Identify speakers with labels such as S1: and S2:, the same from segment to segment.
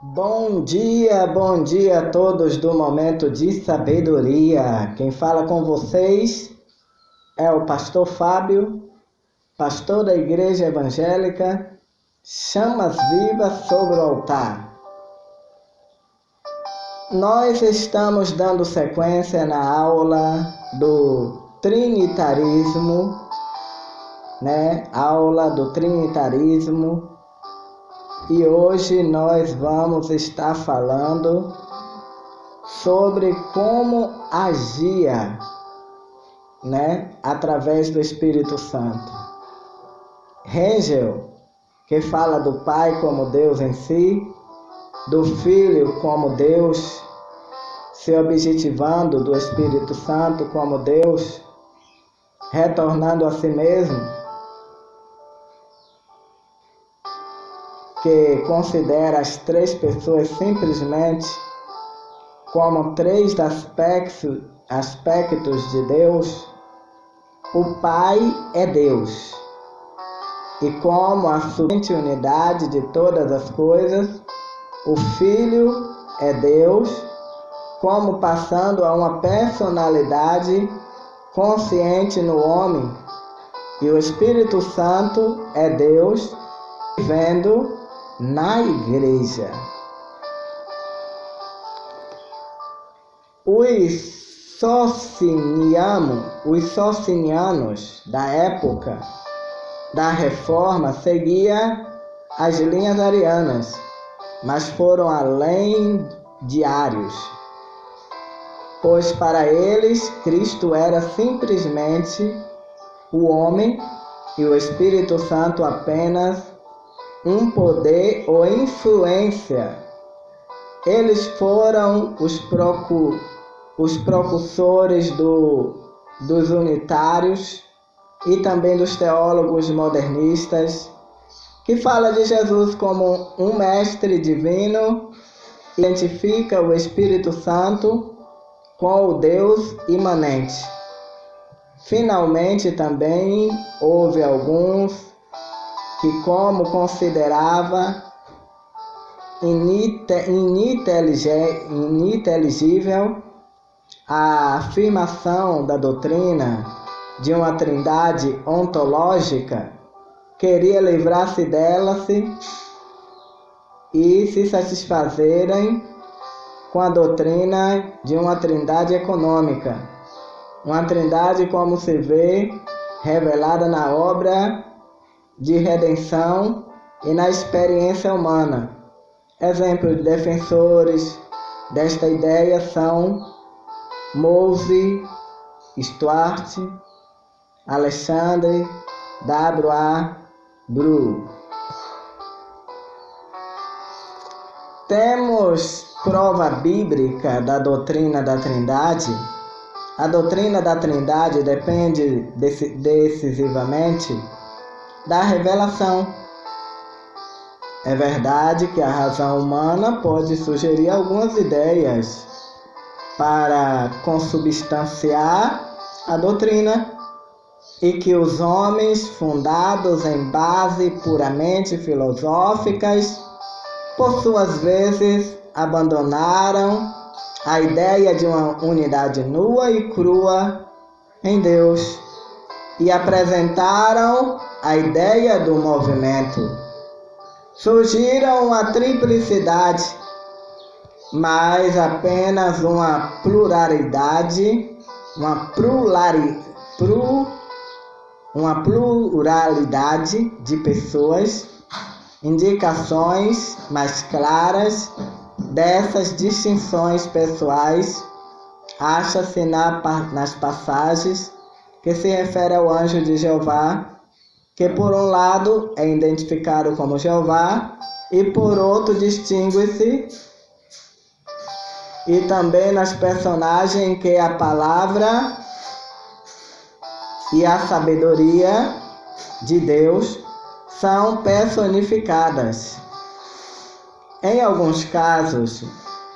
S1: Bom dia a todos do Momento de Sabedoria. Quem fala com vocês é o pastor Fábio, pastor da Igreja Evangélica Chamas Vivas sobre o Altar. Nós estamos dando sequência na aula do Trinitarismo, Aula do Trinitarismo. E hoje nós vamos estar falando sobre como agia, através do Espírito Santo. Hegel, que fala do Pai como Deus em si, do Filho como Deus, se objetivando do Espírito Santo como Deus, retornando a si mesmo, que considera as três pessoas simplesmente como três aspectos de Deus. O Pai é Deus, e como a suficiente unidade de todas as coisas, o Filho é Deus, como passando a uma personalidade consciente no homem, e o Espírito Santo é Deus, vivendo na Igreja. Os socinianos da época da Reforma seguiam as linhas arianas, mas foram além de Ários, pois para eles Cristo era simplesmente o homem e o Espírito Santo apenas um poder ou influência. Eles foram os precursores dos unitários e também dos teólogos modernistas, que fala de Jesus como um mestre divino, identifica o Espírito Santo com o Deus imanente. Finalmente também houve alguns que, como considerava ininteligível a afirmação da doutrina de uma trindade ontológica, queria livrar-se dela e se satisfazerem com a doutrina de uma trindade econômica, uma trindade como se vê revelada na obra de redenção e na experiência humana. Exemplos de defensores desta ideia são Mose, Stuart, Alexander W.A. Bru. Temos prova bíblica da doutrina da Trindade. A doutrina da Trindade depende decisivamente da revelação. É verdade que a razão humana pode sugerir algumas ideias para consubstanciar a doutrina, e que os homens, fundados em bases puramente filosóficas, por suas vezes abandonaram a ideia de uma unidade nua e crua em Deus e apresentaram a ideia do movimento. Surgiram uma triplicidade, mas apenas uma pluralidade de pessoas. Indicações mais claras dessas distinções pessoais acha-se nas passagens que se refere ao anjo de Jeová, que por um lado é identificado como Jeová e por outro distingue-se, e também nas personagens em que a palavra e a sabedoria de Deus são personificadas. Em alguns casos,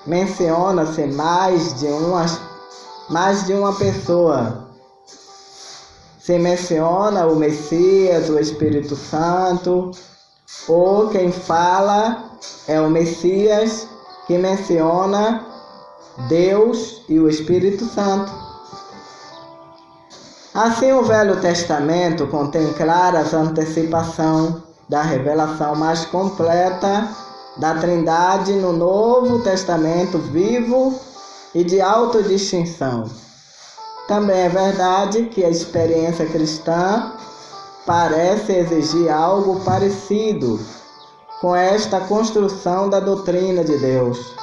S1: menciona-se mais de uma pessoa. Se menciona o Messias, o Espírito Santo, ou quem fala é o Messias, que menciona Deus e o Espírito Santo. Assim, o Velho Testamento contém claras antecipações da revelação mais completa da Trindade no Novo Testamento vivo e de autodistinção. Também é verdade que a experiência cristã parece exigir algo parecido com esta construção da doutrina de Deus.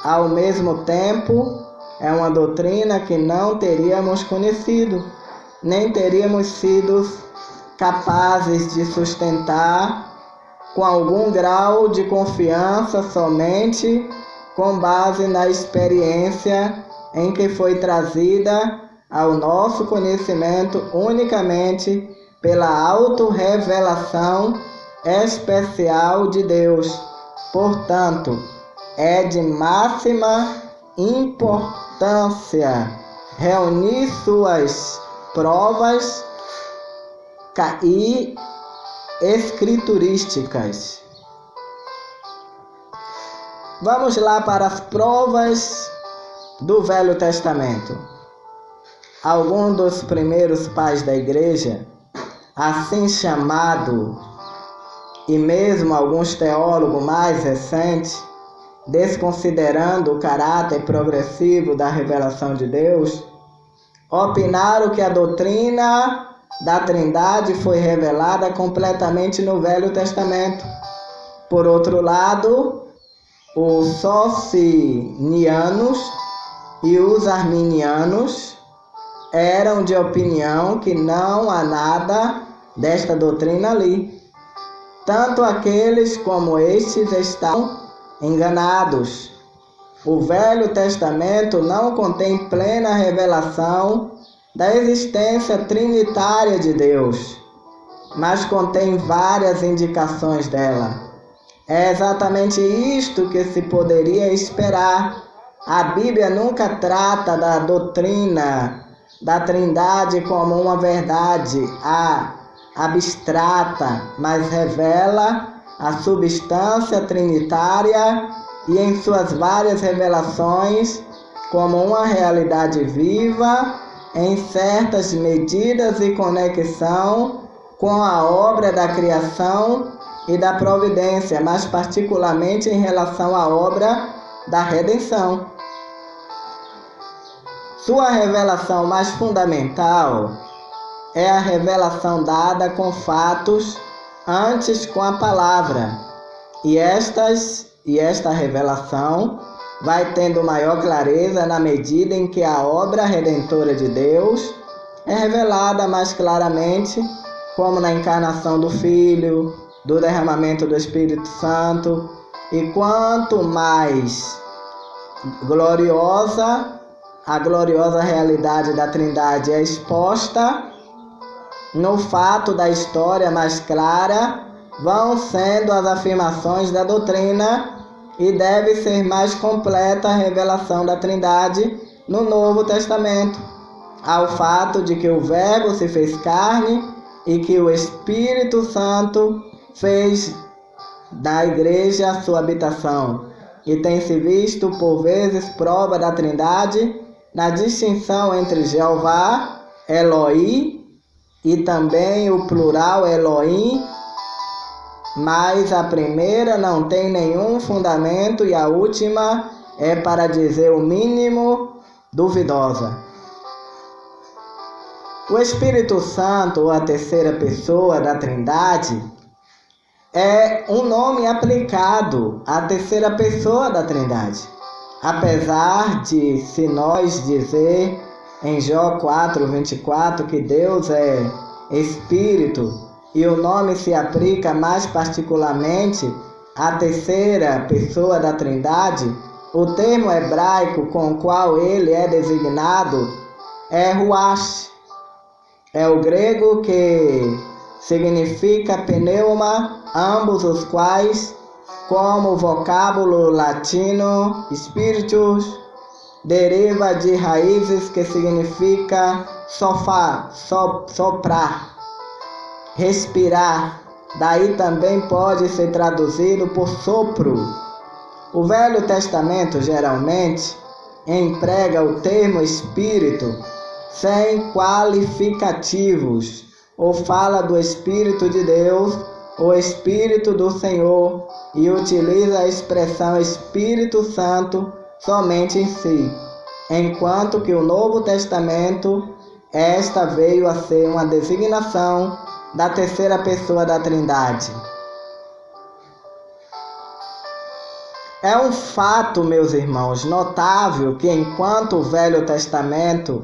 S1: Ao mesmo tempo, é uma doutrina que não teríamos conhecido, nem teríamos sido capazes de sustentar com algum grau de confiança somente com base na experiência em que foi trazida ao nosso conhecimento unicamente pela autorrevelação especial de Deus. Portanto, é de máxima importância reunir suas provas e escriturísticas. Vamos lá para as provas do Velho Testamento. Alguns dos primeiros pais da igreja, assim chamado, e mesmo alguns teólogos mais recentes, desconsiderando o caráter progressivo da revelação de Deus, opinaram que a doutrina da Trindade foi revelada completamente no Velho Testamento. Por outro lado, os socinianos e os arminianos eram de opinião que não há nada desta doutrina ali. Tanto aqueles como estes estão enganados. O Velho Testamento não contém plena revelação da existência trinitária de Deus, mas contém várias indicações dela. É exatamente isto que se poderia esperar. A Bíblia nunca trata da doutrina da Trindade como uma verdade abstrata, mas revela a substância trinitária e em suas várias revelações como uma realidade viva em certas medidas e conexão com a obra da criação e da providência, mas particularmente em relação à obra da redenção. Sua revelação mais fundamental é a revelação dada com fatos antes com a palavra, e esta revelação vai tendo maior clareza na medida em que a obra redentora de Deus é revelada mais claramente, como na encarnação do Filho, do derramamento do Espírito Santo, e quanto mais a gloriosa realidade da Trindade é exposta no fato da história mais clara, vão sendo as afirmações da doutrina, e deve ser mais completa a revelação da Trindade no Novo Testamento, ao fato de que o Verbo se fez carne e que o Espírito Santo fez da igreja a sua habitação, e tem-se visto por vezes prova da Trindade na distinção entre Jeová, Eloi, e também o plural Elohim, mas a primeira não tem nenhum fundamento e a última é, para dizer o mínimo, duvidosa. O Espírito Santo, ou a terceira pessoa da Trindade, é um nome aplicado à terceira pessoa da Trindade. Apesar de, se nós dizer em Jó 4:24 que Deus é Espírito, e o nome se aplica mais particularmente à terceira pessoa da Trindade, o termo hebraico com o qual ele é designado é ruach. É o grego que significa pneuma, ambos os quais, como o vocábulo latino spiritus, deriva de raízes que significa soprar, respirar, daí também pode ser traduzido por sopro. O Velho Testamento geralmente emprega o termo Espírito sem qualificativos, ou fala do Espírito de Deus, o Espírito do Senhor, e utiliza a expressão Espírito Santo somente em si, enquanto que o Novo Testamento, esta veio a ser uma designação da terceira pessoa da Trindade. É um fato, meus irmãos, notável que enquanto o Velho Testamento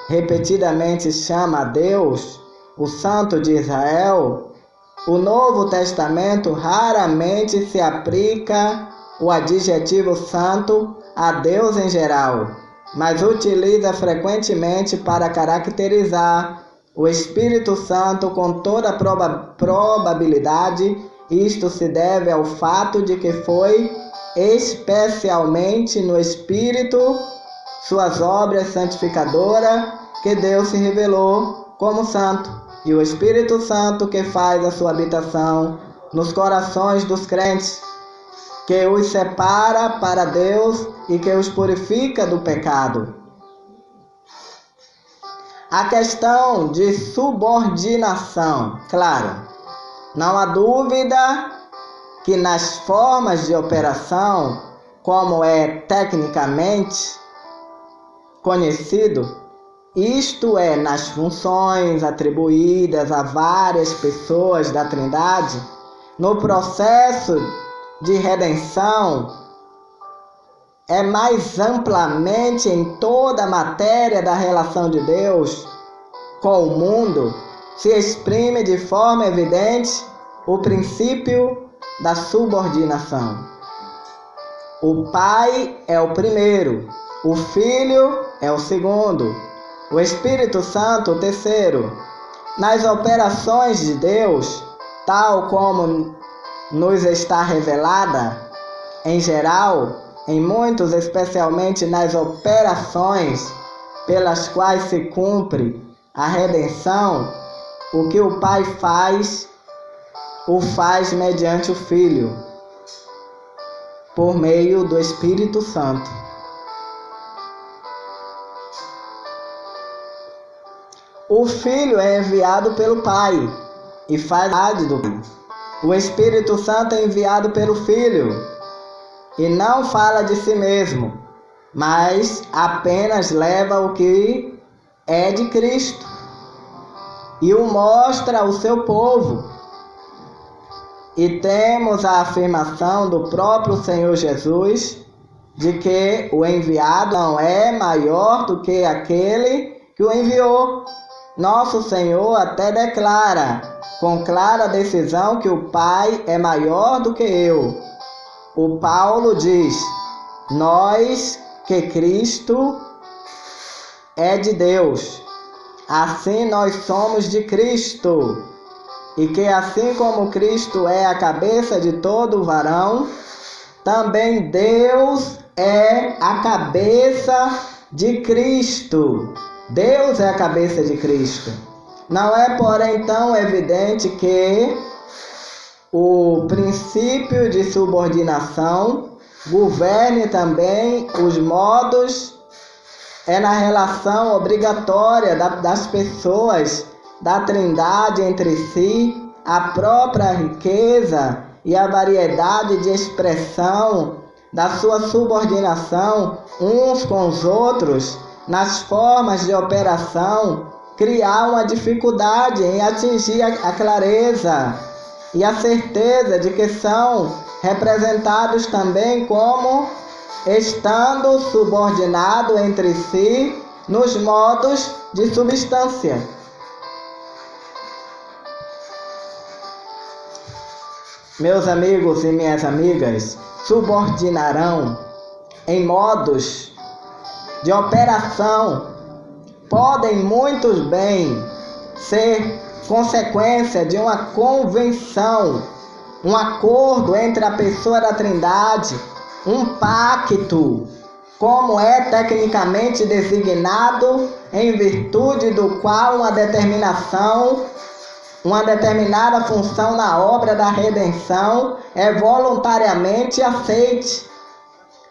S1: repetidamente chama a Deus, o Santo de Israel, o Novo Testamento raramente se aplica o adjetivo santo a Deus em geral, mas utiliza frequentemente para caracterizar o Espírito Santo com toda probabilidade. Isto se deve ao fato de que foi especialmente no Espírito, suas obras santificadoras, que Deus se revelou como santo, e o Espírito Santo que faz a sua habitação nos corações dos crentes, que os separa para Deus e que os purifica do pecado. A questão de subordinação, claro, não há dúvida que nas formas de operação, como é tecnicamente conhecido, isto é, nas funções atribuídas a várias pessoas da Trindade, no processo de redenção, é mais amplamente em toda a matéria da relação de Deus com o mundo, se exprime de forma evidente o princípio da subordinação. O Pai é o primeiro, o Filho é o segundo, o Espírito Santo o terceiro. Nas operações de Deus, tal como nos está revelada, em geral, em muitos, especialmente nas operações pelas quais se cumpre a redenção, o que o Pai faz, o faz mediante o Filho, por meio do Espírito Santo. O Filho é enviado pelo Pai e faz a vontade do Pai. O Espírito Santo é enviado pelo Filho e não fala de si mesmo, mas apenas leva o que é de Cristo e o mostra ao seu povo. E temos a afirmação do próprio Senhor Jesus de que o enviado não é maior do que aquele que o enviou. Nosso Senhor até declara com clara decisão que o Pai é maior do que eu. O Paulo diz: nós que Cristo é de Deus, assim nós somos de Cristo, e que assim como Cristo é a cabeça de todo varão, também Deus é a cabeça de Cristo. Deus é a cabeça de Cristo. Não é, porém, tão evidente que o princípio de subordinação governe também os modos na relação obrigatória das pessoas da Trindade entre si, a própria riqueza e a variedade de expressão da sua subordinação uns com os outros nas formas de operação, criar uma dificuldade em atingir a clareza e a certeza de que são representados também como estando subordinados entre si nos modos de substância. Meus amigos e minhas amigas, subordinarão em modos de operação podem muito bem ser consequência de uma convenção, um acordo entre a pessoa da Trindade, um pacto, como é tecnicamente designado, em virtude do qual uma determinação uma determinada função na obra da redenção é voluntariamente aceite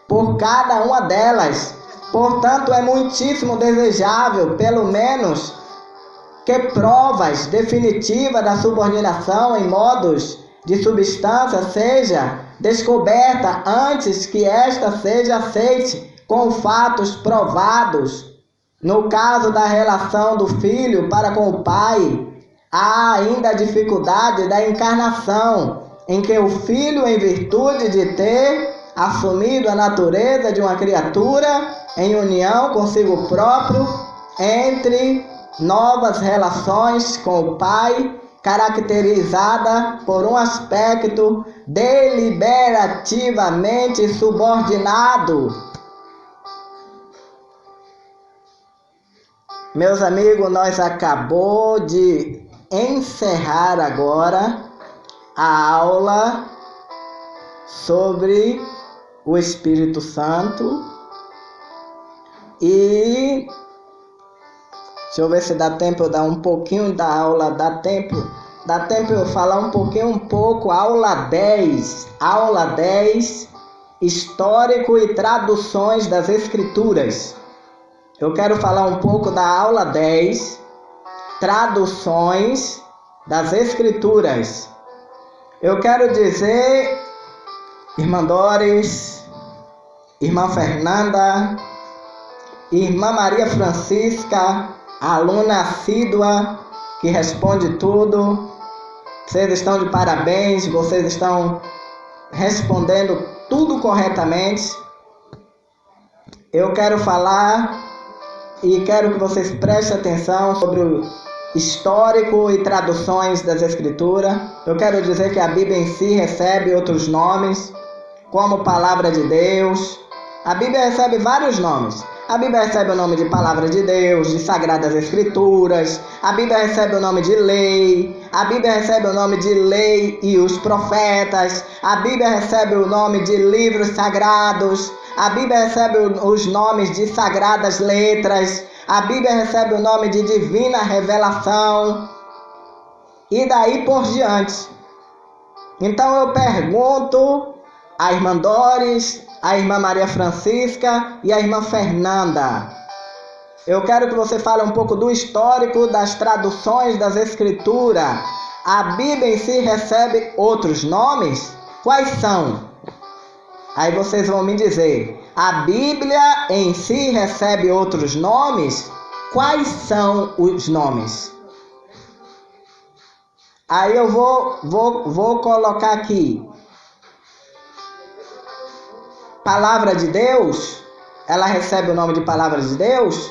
S1: por cada uma delas. Portanto, é muitíssimo desejável, pelo menos, que provas definitivas da subordinação em modos de substância seja descoberta antes que esta seja aceite com fatos provados. No caso da relação do Filho para com o Pai, há ainda a dificuldade da encarnação, em que o Filho, em virtude de ter assumido a natureza de uma criatura em união consigo próprio, entre novas relações com o Pai, caracterizada por um aspecto deliberativamente subordinado. Meus amigos, nós acabamos de encerrar agora a aula sobre o Espírito Santo e deixa eu ver se dá tempo eu dar um pouquinho da aula, dá tempo eu falar um pouco, aula 10, histórico e traduções das Escrituras. Eu quero falar um pouco da aula 10, traduções das Escrituras. Eu quero dizer, irmã Doris, irmã Fernanda, irmã Maria Francisca, aluna assídua que responde tudo, vocês estão de parabéns, vocês estão respondendo tudo corretamente. Eu quero falar e quero que vocês prestem atenção sobre o histórico e traduções das Escrituras. Eu quero dizer que a Bíblia em si recebe outros nomes, como Palavra de Deus. A Bíblia recebe vários nomes. A Bíblia recebe o nome de Palavra de Deus, de Sagradas Escrituras. A Bíblia recebe o nome de Lei. A Bíblia recebe o nome de Lei e os Profetas. A Bíblia recebe o nome de Livros Sagrados. A Bíblia recebe os nomes de Sagradas Letras. A Bíblia recebe o nome de Divina Revelação. E daí por diante. Então eu pergunto à irmã Doris, a irmã Maria Francisca e a irmã Fernanda. Eu quero que você fale um pouco do histórico das traduções das Escrituras. A Bíblia em si recebe outros nomes? Quais são? Aí vocês vão me dizer, a Bíblia em si recebe outros nomes? Quais são os nomes? Aí eu vou colocar aqui. Palavra de Deus, ela recebe o nome de Palavra de Deus?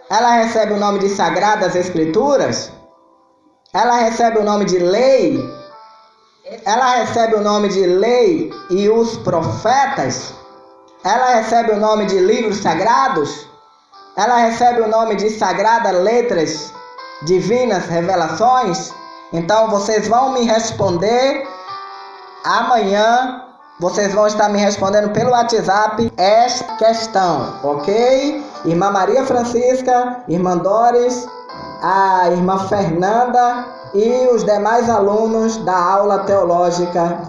S1: Ela recebe o nome de Sagradas Escrituras? Ela recebe o nome de Lei? Ela recebe o nome de Lei e os Profetas? Ela recebe o nome de Livros Sagrados? Ela recebe o nome de Sagradas Letras, Divinas Revelações? Então vocês vão me responder amanhã. Vocês vão estar me respondendo pelo WhatsApp esta questão, ok? Irmã Maria Francisca, irmã Doris, a irmã Fernanda e os demais alunos da aula teológica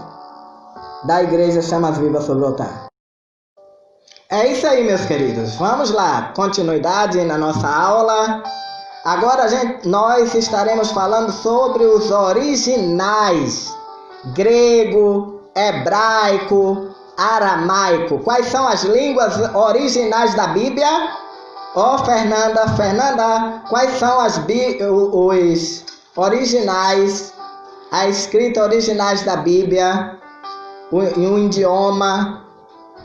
S1: da Igreja Chamas Vivas sobre o Altar. É isso aí, meus queridos. Vamos lá, continuidade na nossa aula. Agora nós estaremos falando sobre os originais grego, hebraico, aramaico. Quais são as línguas originais da Bíblia? Fernanda, quais são os originais, a escrita originais da Bíblia? Em um idioma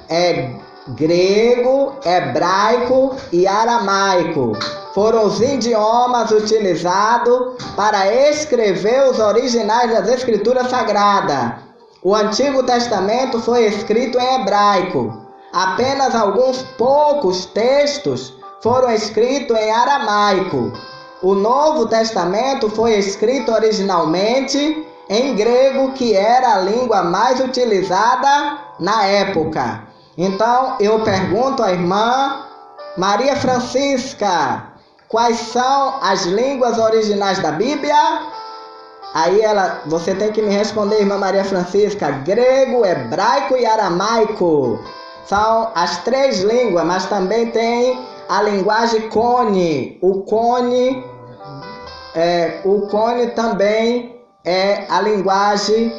S1: é grego, hebraico e aramaico. Foram os idiomas utilizados para escrever os originais das Escrituras Sagradas. O Antigo Testamento foi escrito em hebraico. Apenas alguns poucos textos foram escritos em aramaico. O Novo Testamento foi escrito originalmente em grego, que era a língua mais utilizada na época. Então, eu pergunto à irmã Maria Francisca, quais são as línguas originais da Bíblia? Aí você tem que me responder, irmã Maria Francisca, grego, hebraico e aramaico. São as 3 línguas, mas também tem a linguagem Cone. O Cone também é a linguagem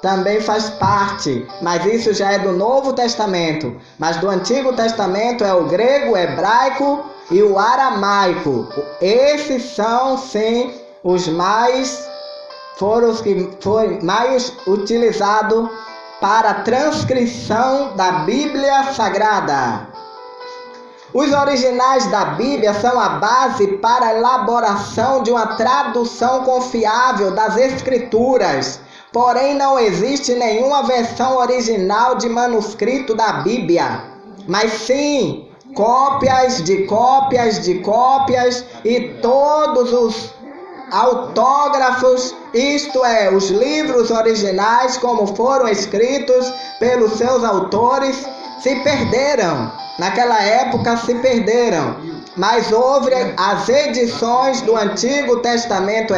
S1: também faz parte, mas isso já é do Novo Testamento. Mas do Antigo Testamento é o grego, o hebraico e o aramaico. Esses são, sim, foram os que foi mais utilizado para a transcrição da Bíblia Sagrada. Os originais da Bíblia são a base para a elaboração de uma tradução confiável das Escrituras. Porém, não existe nenhuma versão original de manuscrito da Bíblia, mas sim cópias de cópias de cópias e todos os autógrafos, isto é, os livros originais como foram escritos pelos seus autores, se perderam. Naquela época se perderam, mas houve as edições do Antigo Testamento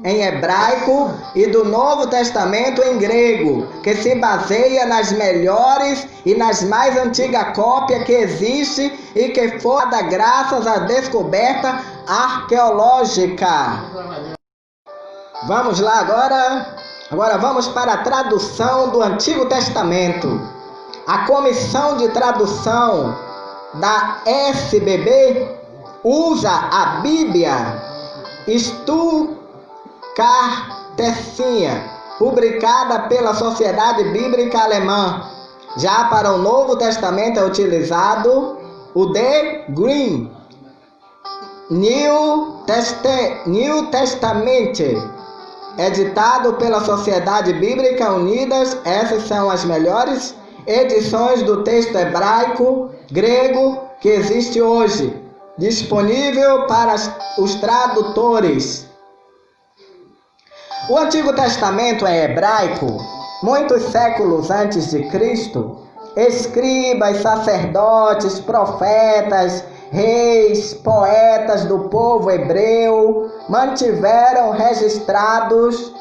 S1: em hebraico e do Novo Testamento em grego, que se baseia nas melhores e nas mais antigas cópias que existe e que foi dada graças à descoberta arqueológica. Vamos lá agora. Agora vamos para a tradução do Antigo Testamento. A Comissão de Tradução da SBB usa a Bíblia Stuttgartensia, publicada pela Sociedade Bíblica Alemã. Já para o Novo Testamento é utilizado o De Green New Testament, editado pela Sociedade Bíblica Unidas. Essas são as melhores edições do texto hebraico, grego que existe hoje, disponível para os tradutores. O Antigo Testamento em hebraico, muitos séculos antes de Cristo, escribas, sacerdotes, profetas, reis, poetas do povo hebreu mantiveram registrados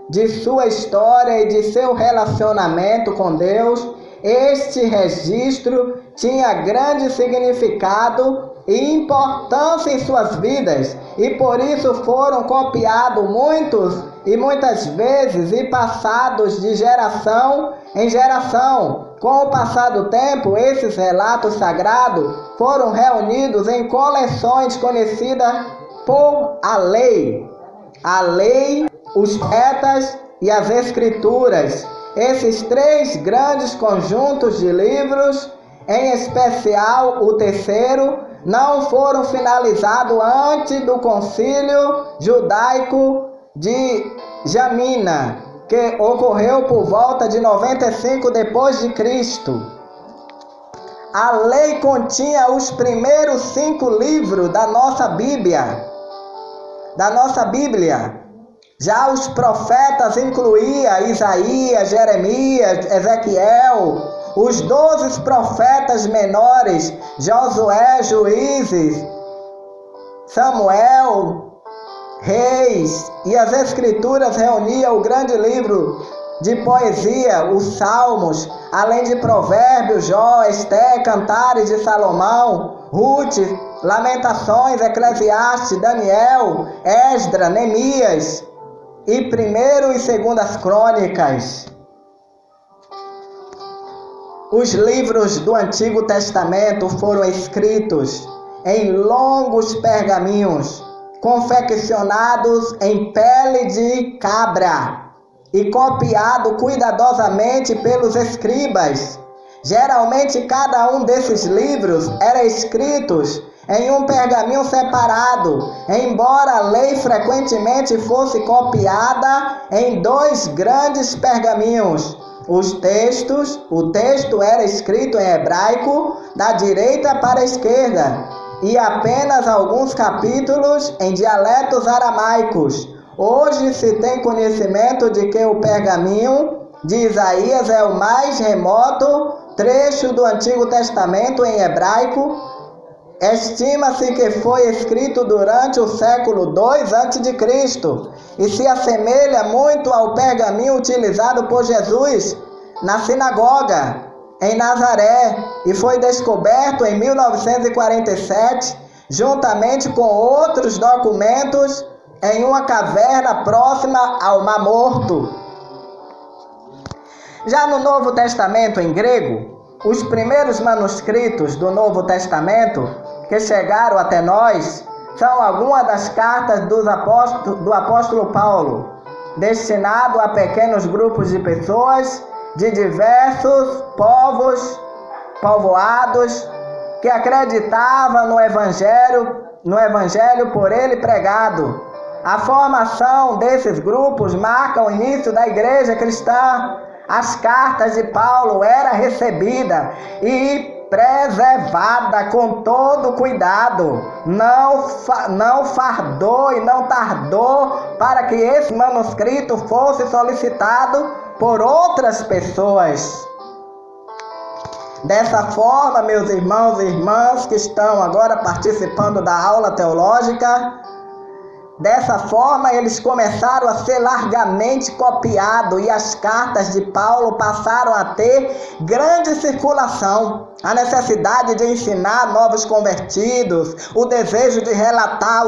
S1: de sua história e de seu relacionamento com Deus. Este registro tinha grande significado e importância em suas vidas, e por isso foram copiados muitas vezes e passados de geração em geração. Com o passar do tempo, esses relatos sagrados foram reunidos em coleções conhecidas por a lei, os profetas e as escrituras. Esses 3 grandes conjuntos de livros, em especial o terceiro, não foram finalizados antes do Concílio Judaico de Jamina, que ocorreu por volta de 95 depois de Cristo. A lei continha os primeiros 5 livros da nossa Bíblia. Já os profetas incluíam Isaías, Jeremias, Ezequiel, os 12 profetas menores, Josué, Juízes, Samuel, Reis, e as Escrituras reuniam o grande livro de poesia, os Salmos, além de Provérbios, Jó, Esté, Cantares de Salomão, Ruth, Lamentações, Eclesiastes, Daniel, Esdra, Neemias e 1º e 2º Crônicas. Os livros do Antigo Testamento foram escritos em longos pergaminhos, confeccionados em pele de cabra e copiado cuidadosamente pelos escribas. Geralmente, cada um desses livros era escrito em um pergaminho separado, embora a lei frequentemente fosse copiada em 2 grandes pergaminhos. O texto era escrito em hebraico, da direita para a esquerda, e apenas alguns capítulos em dialetos aramaicos. Hoje se tem conhecimento de que o pergaminho de Isaías é o mais remoto trecho do Antigo Testamento em hebraico. Estima-se que foi escrito durante o século II a.C. e se assemelha muito ao pergaminho utilizado por Jesus na sinagoga em Nazaré e foi descoberto em 1947, juntamente com outros documentos, em uma caverna próxima ao Mar Morto. Já no Novo Testamento em grego, os primeiros manuscritos do Novo Testamento que chegaram até nós são algumas das cartas do apóstolo Paulo, destinado a pequenos grupos de pessoas de diversos povoados que acreditavam no evangelho por ele pregado. A formação desses grupos marca o início da igreja cristã. As cartas de Paulo eram recebidas e preservada com todo cuidado, não fardou e não tardou para que esse manuscrito fosse solicitado por outras pessoas. Dessa forma, meus irmãos e irmãs que estão agora participando da aula teológica, dessa forma eles começaram a ser largamente copiados e as cartas de Paulo passaram a ter grande circulação. A necessidade de ensinar novos convertidos, o desejo de relatar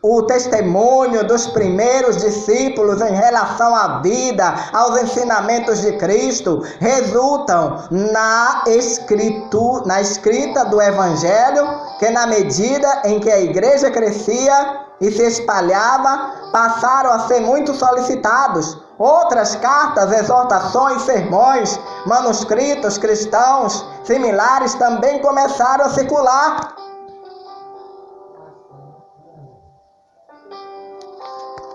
S1: o testemunho dos primeiros discípulos em relação à vida, aos ensinamentos de Cristo, resultam na escrita do Evangelho, que na medida em que a igreja crescia e se espalhava, passaram a ser muito solicitados. Outras cartas, exortações, sermões, manuscritos cristãos similares também começaram a circular.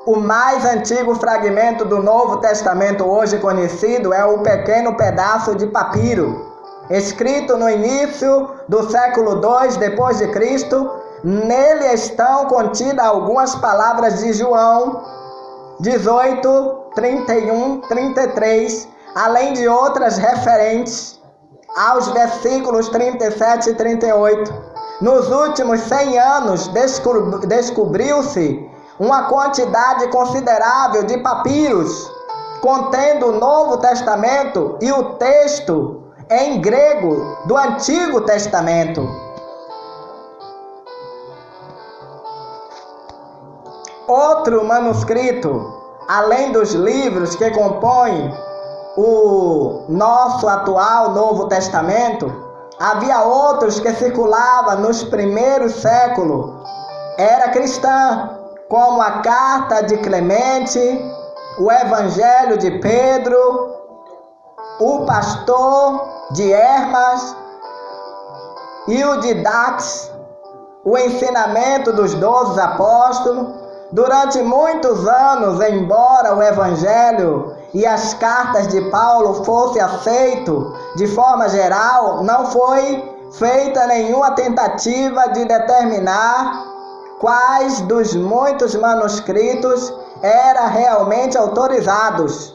S1: O mais antigo fragmento do Novo Testamento hoje conhecido é o pequeno pedaço de papiro, escrito no início do século II depois de Cristo. Nele estão contidas algumas palavras de João 18, 31, 33, além de outras referentes aos versículos 37 e 38. Nos últimos 100 anos descobriu-se uma quantidade considerável de papiros contendo o Novo Testamento e o texto em grego do Antigo Testamento. Outro manuscrito, além dos livros que compõem o nosso atual Novo Testamento, havia outros que circulavam nos primeiros séculos. Era cristã, como a Carta de Clemente, o Evangelho de Pedro, o Pastor de Hermas e o de Dax, o Ensinamento dos 12 Apóstolos. Durante muitos anos, embora o Evangelho e as cartas de Paulo fossem aceitos de forma geral, não foi feita nenhuma tentativa de determinar quais dos muitos manuscritos eram realmente autorizados.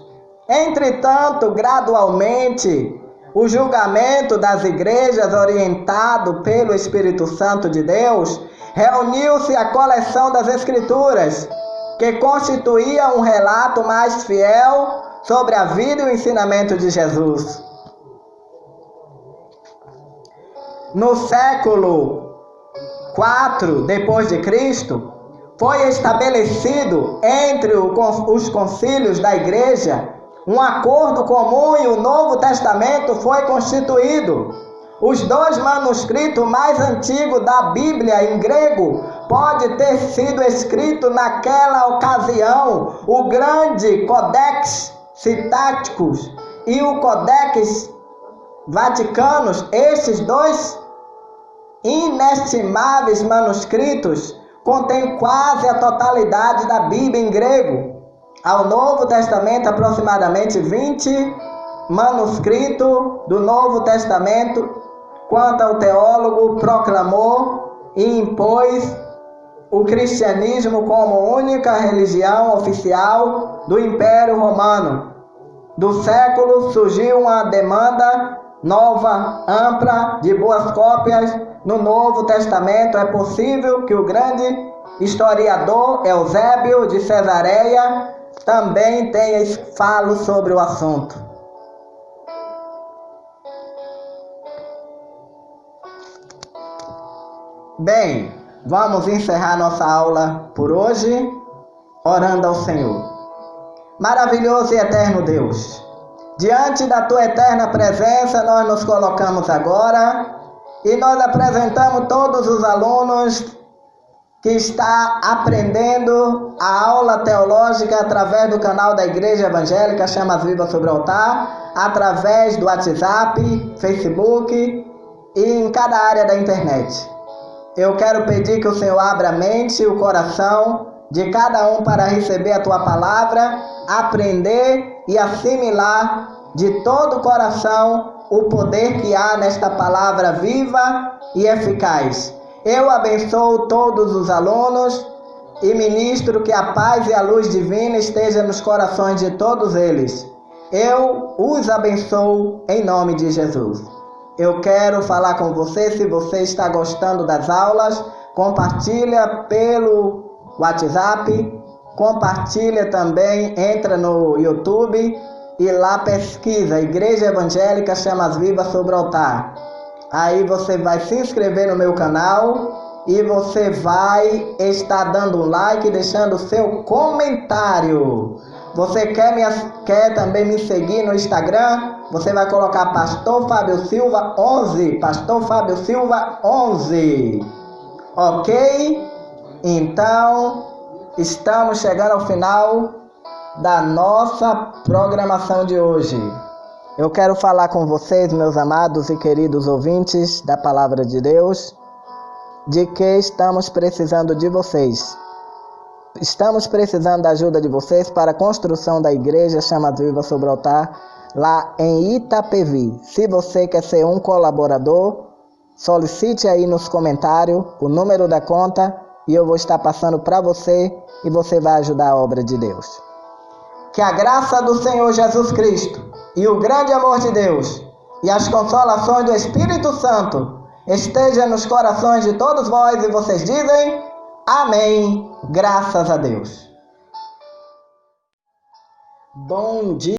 S1: Entretanto, gradualmente, o julgamento das igrejas, orientado pelo Espírito Santo de Deus, reuniu-se a coleção das Escrituras, que constituía um relato mais fiel sobre a vida e o ensinamento de Jesus. No século IV depois de Cristo, foi estabelecido entre os concílios da Igreja um acordo comum e o Novo Testamento foi constituído. Os dois manuscritos mais antigos da Bíblia em grego pode ter sido escrito naquela ocasião o grande Codex Sintáticos e o Codex Vaticanus. Estes dois inestimáveis manuscritos contêm quase a totalidade da Bíblia em grego. Ao Novo Testamento, aproximadamente 20 manuscritos do Novo Testamento, quanto ao teólogo proclamou e impôs o cristianismo como única religião oficial do Império Romano. Do século surgiu uma demanda nova, ampla, de boas cópias no Novo Testamento. É possível que o grande historiador Eusébio de Cesareia também tenha falo sobre o assunto. Bem, vamos encerrar nossa aula por hoje, orando ao Senhor. Maravilhoso e eterno Deus, diante da Tua eterna presença nós nos colocamos agora e nós apresentamos todos os alunos que estão aprendendo a aula teológica através do canal da Igreja Evangélica Chamas Vivas sobre o Altar, através do WhatsApp, Facebook e em cada área da internet. Eu quero pedir que o Senhor abra a mente e o coração de cada um para receber a Tua palavra, aprender e assimilar de todo o coração o poder que há nesta palavra viva e eficaz. Eu abençoo todos os alunos e ministro que a paz e a luz divina esteja nos corações de todos eles. Eu os abençoo em nome de Jesus. Eu quero falar com você, se você está gostando das aulas, compartilha pelo WhatsApp, compartilha também, entra no YouTube e lá pesquisa Igreja Evangélica Chamas Vivas sobre o Altar. Aí você vai se inscrever no meu canal e você vai estar dando um like e deixando o seu comentário. Você quer também me seguir no Instagram? Você vai colocar Pastor Fábio Silva 11. Pastor Fábio Silva 11. Ok? Então, estamos chegando ao final da nossa programação de hoje. Eu quero falar com vocês, meus amados e queridos ouvintes da Palavra de Deus, de que estamos precisando de vocês. Estamos precisando da ajuda de vocês para a construção da Igreja Chamas Vivas sobre o Altar, lá em Itapevi. Se você quer ser um colaborador, solicite aí nos comentários o número da conta e eu vou estar passando para você e você vai ajudar a obra de Deus. Que a graça do Senhor Jesus Cristo e o grande amor de Deus e as consolações do Espírito Santo estejam nos corações de todos vós e vocês dizem amém, graças a Deus. Bom dia.